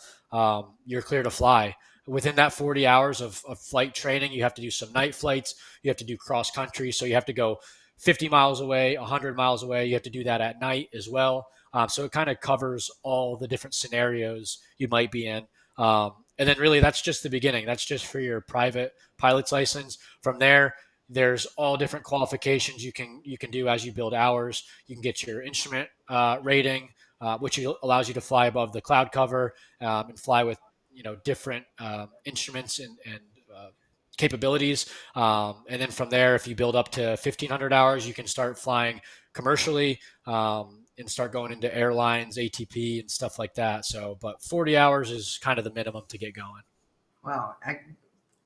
you're clear to fly. Within that 40 hours of flight training, you have to do some night flights. You have to do cross country. So you have to go 50 miles away, 100 miles away. You have to do that at night as well. So it kind of covers all the different scenarios you might be in. And then really, that's just the beginning. That's just for your private pilot's license. From there, there's all different qualifications you can do as you build hours. You can get your instrument rating, which allows you to fly above the cloud cover and fly with different instruments and capabilities. And then from there, if you build up to 1,500 hours, you can start flying commercially and start going into airlines, ATP, and stuff like that. So, but 40 hours is kind of the minimum to get going. Wow.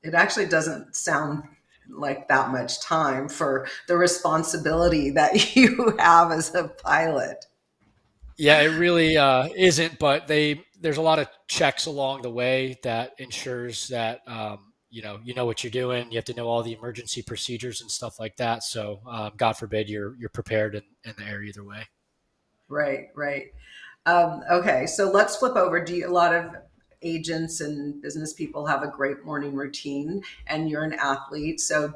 It actually doesn't sound like that much time for the responsibility that you have as a pilot. Yeah, it really isn't, but there's a lot of checks along the way that ensures that you know what you're doing. You have to know all the emergency procedures and stuff like that. So God forbid you're prepared in the air either way. Right, right. Okay, so let's flip over. A lot of agents and business people have a great morning routine, and you're an athlete. So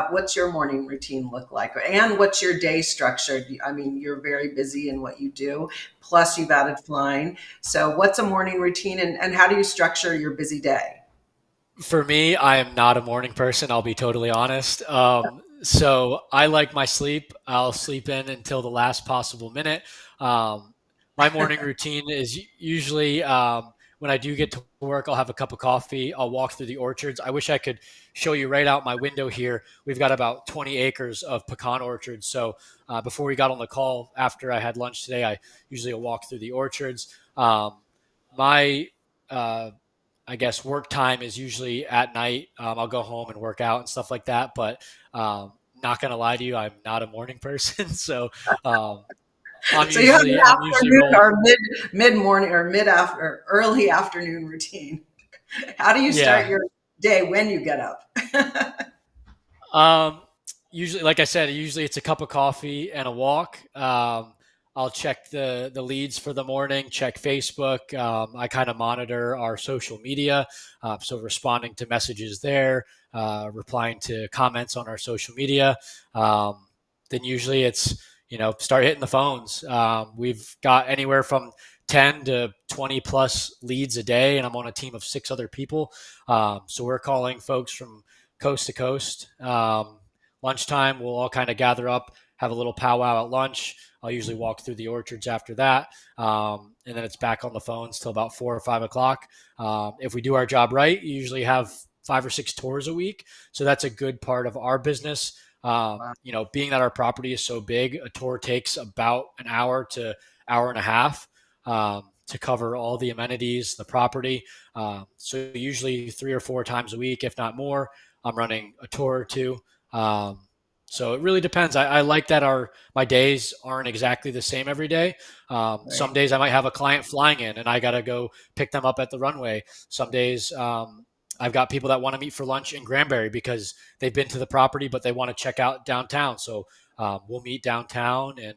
what's your morning routine look like? And what's your day structure? I mean, you're very busy in what you do, plus you've added flying. So what's a morning routine, and how do you structure your busy day? For me, I am not a morning person. I'll be totally honest. So I like my sleep. I'll sleep in until the last possible minute. Um, my morning routine is usually when I do get to work, I'll have a cup of coffee. I'll walk through the orchards. I wish I could show you right out my window here. We've got about 20 acres of pecan orchards. So before we got on the call, after I had lunch today, I usually walk through the orchards. My I guess work time is usually at night. I'll go home and work out and stuff like that. But not gonna lie to you, I'm not a morning person. So um, I'm So you have an usually afternoon rolling. or mid morning or mid after or early afternoon routine. How do you start Yeah. your day when you get up? Um, Usually, like I said, usually it's a cup of coffee and a walk. I'll check the leads for the morning, check Facebook. I kind of monitor our social media, so responding to messages there, replying to comments on our social media. Then usually it's start hitting the phones. We've got anywhere from 10 to 20 plus leads a day, and I'm on a team of 6 other people. So we're calling folks from coast to coast. Lunchtime, we'll all kind of gather up, have a little powwow at lunch. I'll usually walk through the orchards after that. And then it's back on the phones till about 4 or 5 o'clock. If we do our job right, you usually have 5 or 6 tours a week. So that's a good part of our business. Wow. Being that our property is so big, a tour takes about an hour to hour and a half to cover all the amenities, the property. So usually 3 or 4 times a week, if not more, I'm running a tour or two. Um, so it really depends. I like that our my days aren't exactly the same every day. Some Right. days I might have a client flying in, and I got to go pick them up at the runway. Some days I've got people that want to meet for lunch in Granbury because they've been to the property, but they want to check out downtown. So we'll meet downtown and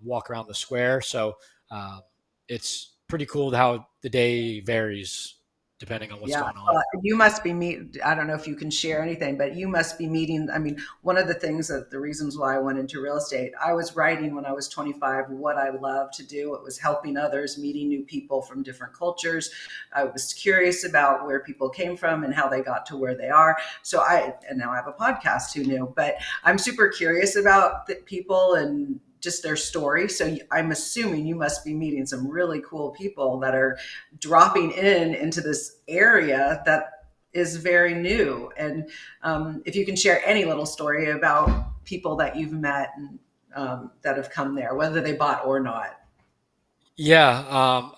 walk around the square. So um, it's pretty cool how the day varies depending on what's Yeah, going on. you must be I don't know if you can share anything, but you must be meeting. I mean, one of the things that the reasons why I went into real estate, I was writing when I was 25 what I love to do. It was helping others, meeting new people from different cultures. I was curious about where people came from and how they got to where they are. And now I have a podcast, who knew? But I'm super curious about the people and just their story. So I'm assuming you must be meeting some really cool people that are dropping into this area that is very new. And if you can share any little story about people that you've met and that have come there, whether they bought or not. Yeah,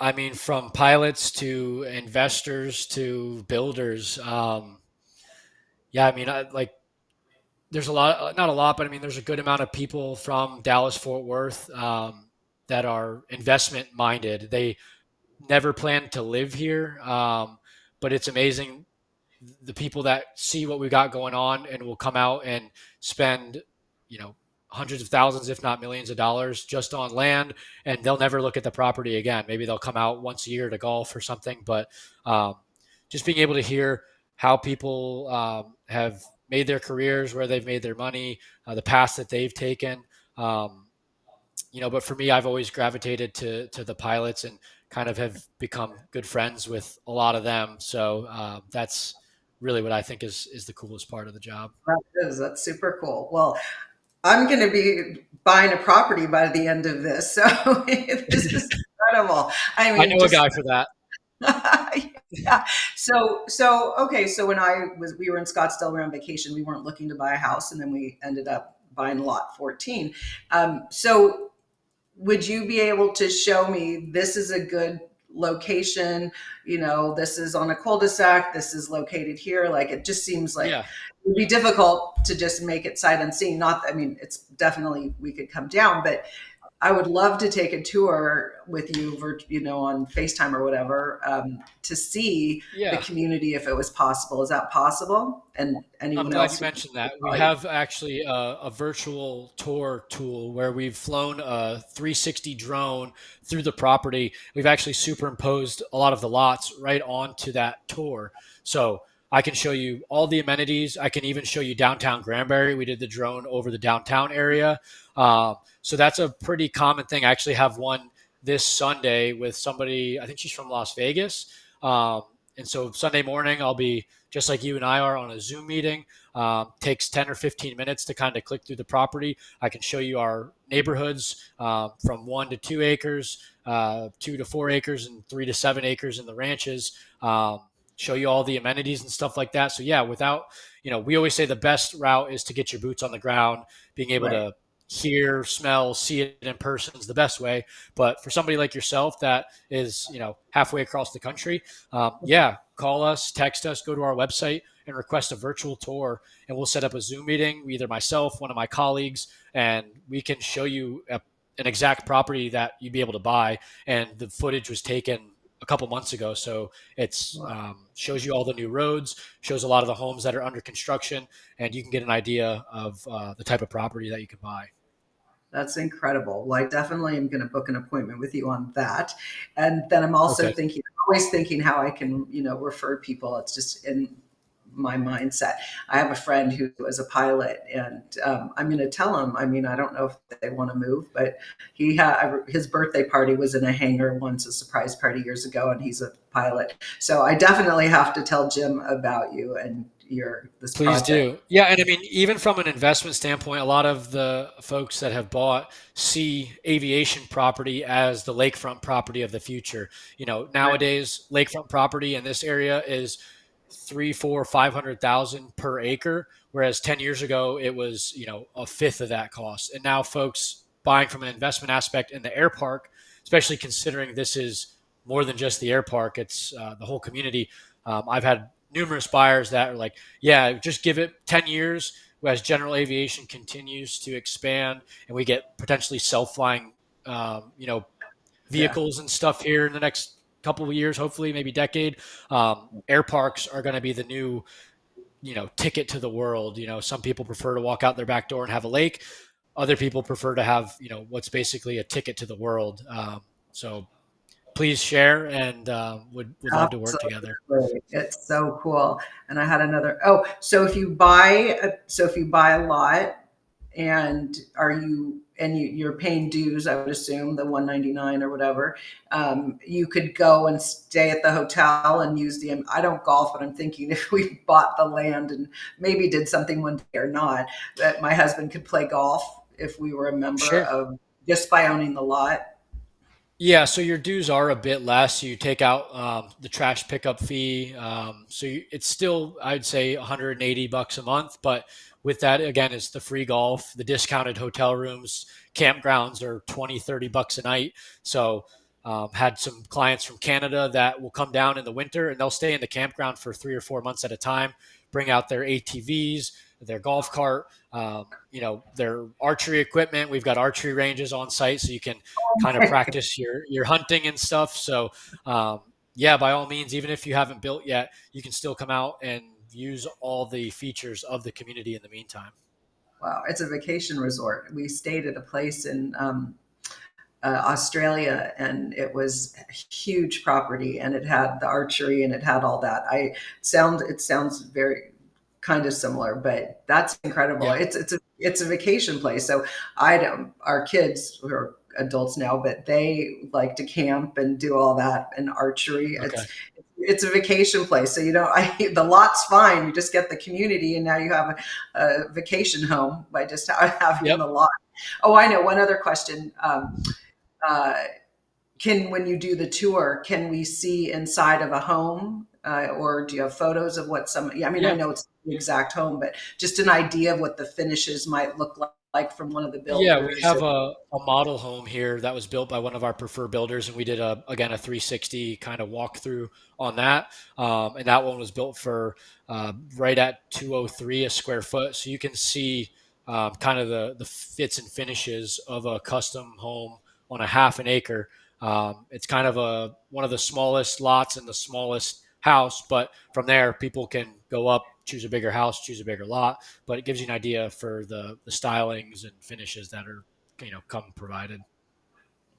I mean, from pilots to investors to builders. Yeah, I mean, there's a lot, not a lot, but I mean, there's a good amount of people from Dallas Fort Worth. that are investment minded. They never plan to live here, but it's amazing the people that see what we got going on and will come out and spend, you know, hundreds of thousands, if not millions of dollars just on land, and they'll never look at the property again. Maybe they'll come out once a year to golf or something, but um, just being able to hear how people have made their careers, where they've made their money, the paths that they've taken. Um, but for me, I've always gravitated to the pilots and kind of have become good friends with a lot of them. So that's really what I think is the coolest part of the job. That's super cool. Well, I'm going to be buying a property by the end of this. So this is incredible. I I mean, know a just guy for that. yeah. So okay. So when we were in Scottsdale, we were on vacation. We weren't looking to buy a house, and then we ended up buying lot 14. So would you be able to show me this is a good location? This is on a cul-de-sac. This is located here. Like it just seems like Yeah, it would be difficult to just make it sight unseen. Not, I mean, it's definitely we could come down, but I would love to take a tour with you, on FaceTime or whatever, to see the yeah. community if it was possible. Is that possible? And I'm anyone glad you else who mentioned that. We call you? have actually a virtual tour tool where we've flown a 360 drone through the property. We've actually superimposed a lot of the lots right onto that tour. So I can show you all the amenities. I can even show you downtown Granbury. We did the drone over the downtown area. So that's a pretty common thing. I actually have one this Sunday with somebody, I think she's from Las Vegas. Um, and so Sunday morning, I'll be just like you and I are on a Zoom meeting. Takes 10 or 15 minutes to kind of click through the property. I can show you our neighborhoods from 1 to 2 acres, 2 to 4 acres, and 3 to 7 acres in the ranches. Show you all the amenities and stuff like that. So, yeah, we always say the best route is to get your boots on the ground, being able Right. to hear, smell, see it in person is the best way. But for somebody like yourself that is, halfway across the country, yeah, call us, text us, go to our website and request a virtual tour, and we'll set up a Zoom meeting, either myself, one of my colleagues, and we can show you an exact property that you'd be able to buy. And the footage was taken a couple months ago, so it's Wow. shows you all the new roads, shows a lot of the homes that are under construction, and you can get an idea of the type of property that you can buy. That's incredible. Well, I definitely am going to book an appointment with you on that. And then I'm also Okay, thinking, always thinking how I can, refer people. It's just in my mindset. I have a friend who was a pilot, and I'm going to tell him. I mean, I don't know if they want to move, but his birthday party was in a hangar once, a surprise party years ago, and he's a pilot. So I definitely have to tell Jim about you and your this please project. do. Yeah, and I mean, even from an investment standpoint, a lot of the folks that have bought see aviation property as the lakefront property of the future. Right. Nowadays, lakefront property in this area is three, four, 500,000 per acre, whereas 10 years ago it was a fifth of that cost. And now folks buying from an investment aspect in the air park, especially considering this is more than just the air park; it's the whole community. I've had numerous buyers that are like, yeah, just give it 10 years as general aviation continues to expand and we get potentially self-flying, Yeah. vehicles and stuff here in the next couple of years, hopefully maybe decade. Air parks are going to be the new, ticket to the world. Some people prefer to walk out their back door and have a lake. Other people prefer to have, what's basically a ticket to the world. So please share, and would love to work together. Absolutely. It's so cool. And I had another, oh, so if you buy a lot and you're paying dues, I would assume the 199 or whatever, you could go and stay at the hotel and use I don't golf, but I'm thinking if we bought the land and maybe did something one day or not, that my husband could play golf if we were a member Sure. of just by owning the lot. Yeah, so your dues are a bit less. You take out the trash pickup fee, it's still, I'd say, 180 bucks a month. But with that, again, it's the free golf, the discounted hotel rooms, campgrounds are 20, 30 bucks a night. So had some clients from Canada that will come down in the winter and they'll stay in the campground for 3 or 4 months at a time, bring out their ATVs, their golf cart, their archery equipment. We've got archery ranges on site, so you can kind of practice your hunting and stuff. So yeah, by all means, even if you haven't built yet, you can still come out and use all the features of the community in the meantime. Wow, it's a vacation resort. We stayed at a place in Australia, and it was a huge property, and it had the archery and it had all that. It sounds very kind of similar, but that's incredible. Yeah. It's a vacation place. So I don't. Our kids who are adults now, but they like to camp and do all that and archery. Okay. It's a vacation place, so you know the lot's fine. You just get the community, and now you have a vacation home by just having Yep. the lot. Oh, I know. One other question. Uh, can when you do the tour, can we see inside of a home, or do you have photos of what some? Yeah, I mean, I Yeah. know it's the exact home, but just an idea of what the finishes might look like from one of the Yeah, we builders. have a model home here that was built by one of our preferred builders, and we did a 360 kind of walkthrough on that. And that one was built for right at 203 a square foot, so you can see kind of the fits and finishes of a custom home on a half an acre. It's kind of a one of the smallest lots and the smallest house, but from there people can go up, choose a bigger house, choose a bigger lot, but it gives you an idea for the stylings and finishes that are come provided.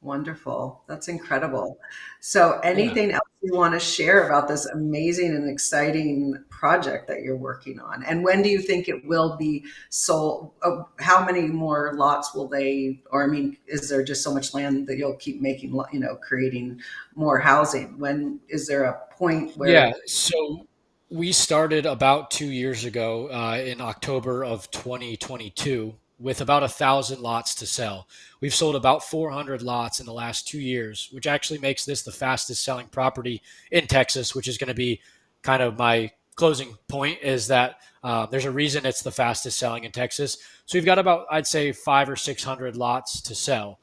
Wonderful. That's incredible. So, Yeah. anything else you want to share about this amazing and exciting project that you're working on? And when do you think it will be sold? Oh, how many more lots will they, or I mean, is there just so much land that you'll keep making, creating more housing? When is there a point Yeah, where, so we started about 2 years ago in October of 2022 with about 1,000 lots to sell. We've sold about 400 lots in the last 2 years, which actually makes this the fastest selling property in Texas, which is going to be kind of my closing point is that there's a reason it's the fastest selling in Texas. So we've got about, I'd say, 500 or 600 lots to sell.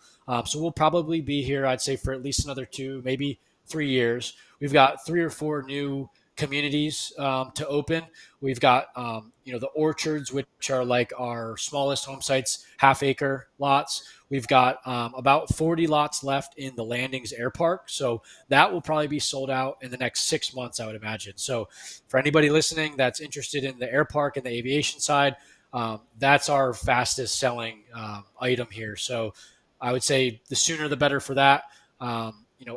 So we'll probably be here, I'd say, for at least another 2, maybe 3 years. We've got 3 or 4 new communities to open. We've got the orchards, which are like our smallest home sites, half acre lots. We've got about 40 lots left in the Landings Airpark, so that will probably be sold out in the next 6 months, I would imagine. So for anybody listening that's interested in the airpark and the aviation side, that's our fastest selling item here. So I would say the sooner the better for that.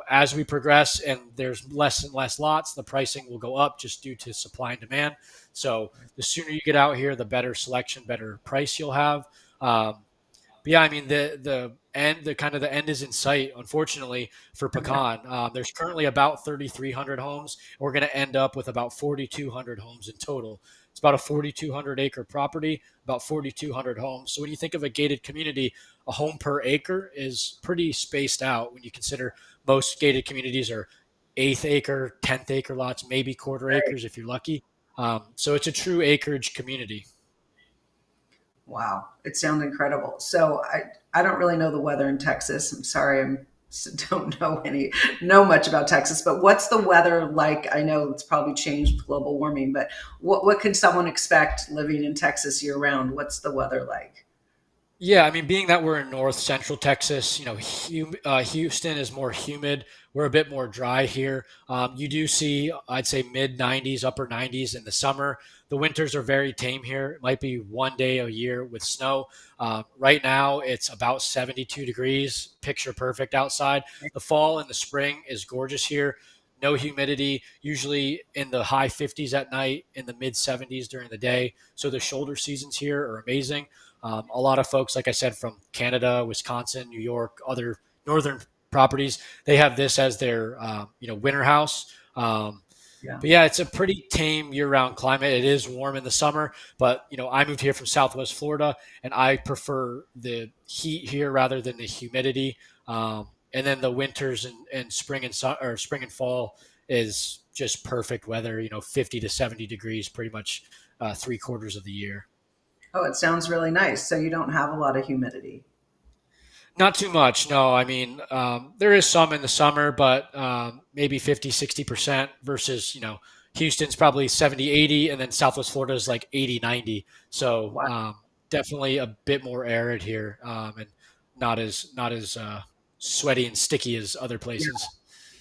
As we progress and there's less and less lots, the pricing will go up just due to supply and demand. So the sooner you get out here, the better selection, better price you'll have. But yeah, I mean the end is in sight. Unfortunately for Pecan, there's currently about 3,300 homes. We're going to end up with about 4,200 homes in total. It's about a 4,200 acre property, about 4,200 homes. So when you think of a gated community, a home per acre is pretty spaced out. When you consider most gated communities are eighth acre, 10th acre lots, maybe quarter right? acres if you're lucky. So it's a true acreage community. Wow, it sounds incredible. So I don't really know the weather in Texas. I'm sorry, don't know much about Texas. But what's the weather like? I know it's probably changed with global warming, but what can someone expect living in Texas year round? What's the weather like? Yeah, I mean, being that we're in north central Texas, Houston is more humid. We're a bit more dry here. You do see, I'd say, mid 90s, upper 90s in the summer. The winters are very tame here. It might be one day a year with snow. Right now, it's about 72 degrees, picture perfect outside. The fall and the spring is gorgeous here. No humidity, usually in the high 50s at night, in the mid 70s during the day. So the shoulder seasons here are amazing. A lot of folks, like I said, from Canada, Wisconsin, New York, other northern properties, they have this as their winter house. Yeah. But yeah, it's a pretty tame year-round climate. It is warm in the summer, but I moved here from Southwest Florida, and I prefer the heat here rather than the humidity. And then the winters and spring and fall is just perfect weather. 50 to 70 degrees, pretty much 3 quarters of the year. Oh, it sounds really nice. So you don't have a lot of humidity. Not too much, no. I mean, there is some in the summer, but maybe 50, 60% versus, Houston's probably 70, 80, and then Southwest Florida is like 80, 90. So Wow. definitely a bit more arid here, and not as sweaty and sticky as other Yeah. places.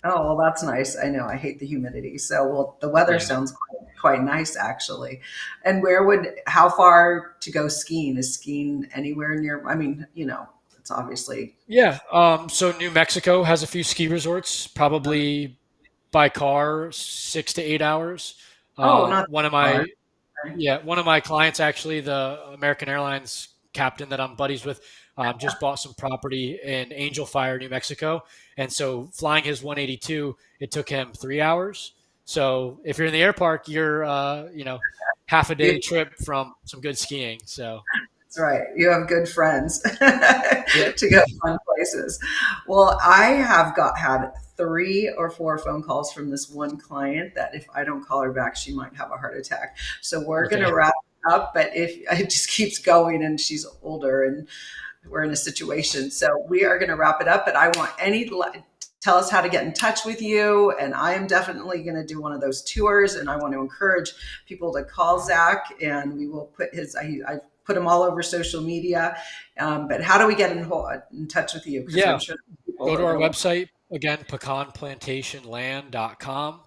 Oh, well, that's nice. I know I hate the humidity. So, well, the weather Yeah. sounds quite nice actually. And how far to go skiing? Is skiing anywhere near? I mean, it's obviously, Yeah. So New Mexico has a few ski resorts, probably by car 6 to 8 hours. oh, not One of far. my Yeah, one of my clients, actually, the American Airlines captain that I'm buddies with, just bought some property in Angel Fire, New Mexico, and so flying his 182, it took him 3 hours. So if you're in the air park, you're half a day You, trip from some good skiing. So that's right. You have good friends yeah, to go fun places. Well, I have had 3 or 4 phone calls from this one client that if I don't call her back, she might have a heart attack. So we're going okay, to wrap it up. But if it just keeps going, and she's older and we're in a situation, so we are going to wrap it up. But I want tell us how to get in touch with you. And I am definitely going to do one of those tours. And I want to encourage people to call Zach, and we will put I put him all over social media. But how do we get in touch with you? Because I'm yeah. sure people Go are to our going to want. website again, pecanplantationland.com.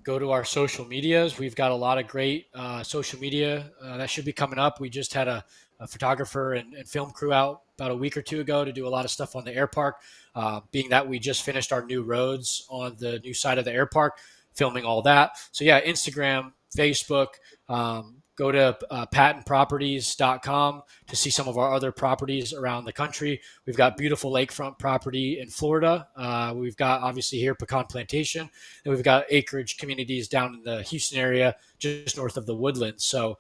Go to our social medias. We've got a lot of great social media that should be coming up. We just had a photographer and film crew out about a week or two ago to do a lot of stuff on the air park. Being that we just finished our new roads on the new side of the air park, filming all that. So yeah, Instagram, Facebook. Go to patentproperties.com to see some of our other properties around the country. We've got beautiful lakefront property in Florida. We've got obviously here Pecan Plantation, and we've got acreage communities down in the Houston area, just north of the Woodlands. So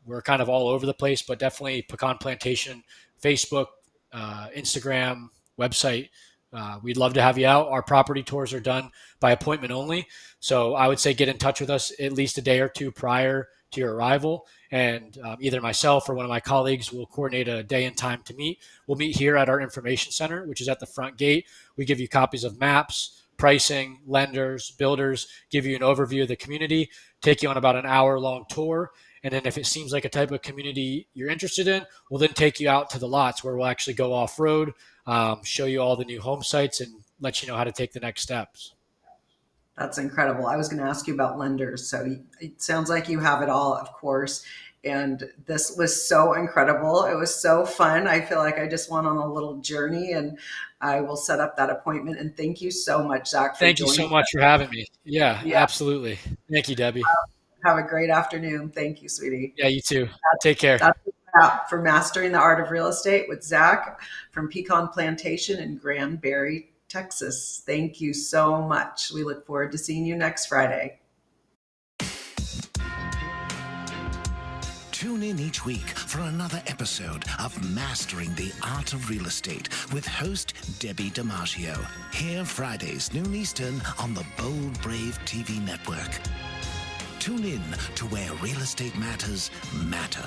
we're kind of all over the place, but definitely Pecan Plantation, Facebook, Instagram, website. We'd love to have you out. Our property tours are done by appointment only. So I would say get in touch with us at least a day or two prior to your arrival. And either myself or one of my colleagues will coordinate a day and time to meet. We'll meet here at our information center, which is at the front gate. We give you copies of maps, pricing, lenders, builders, give you an overview of the community, take you on about an hour-long tour. And then if it seems like a type of community you're interested in, we'll then take you out to the lots where we'll actually go off-road, show you all the new home sites, and let you know how to take the next steps. That's incredible. I was going to ask you about lenders. So it sounds like you have it all, of course. And this was so incredible. It was so fun. I feel like I just went on a little journey, and I will set up that appointment. And thank you so much, Zach, for Thank you so joining. much for having me. Yeah, Yeah. absolutely. Thank you, Debbie. Have a great afternoon. Thank you, sweetie. Yeah, you too. Take care. That's a wrap for Mastering the Art of Real Estate with Zach from Pecan Plantation in Granbury, Texas. Thank you so much. We look forward to seeing you next Friday. Tune in each week for another episode of Mastering the Art of Real Estate with host Debbie DiMaggio. Here Fridays, noon Eastern on the Bold Brave TV network. Tune in to where real estate matters matter.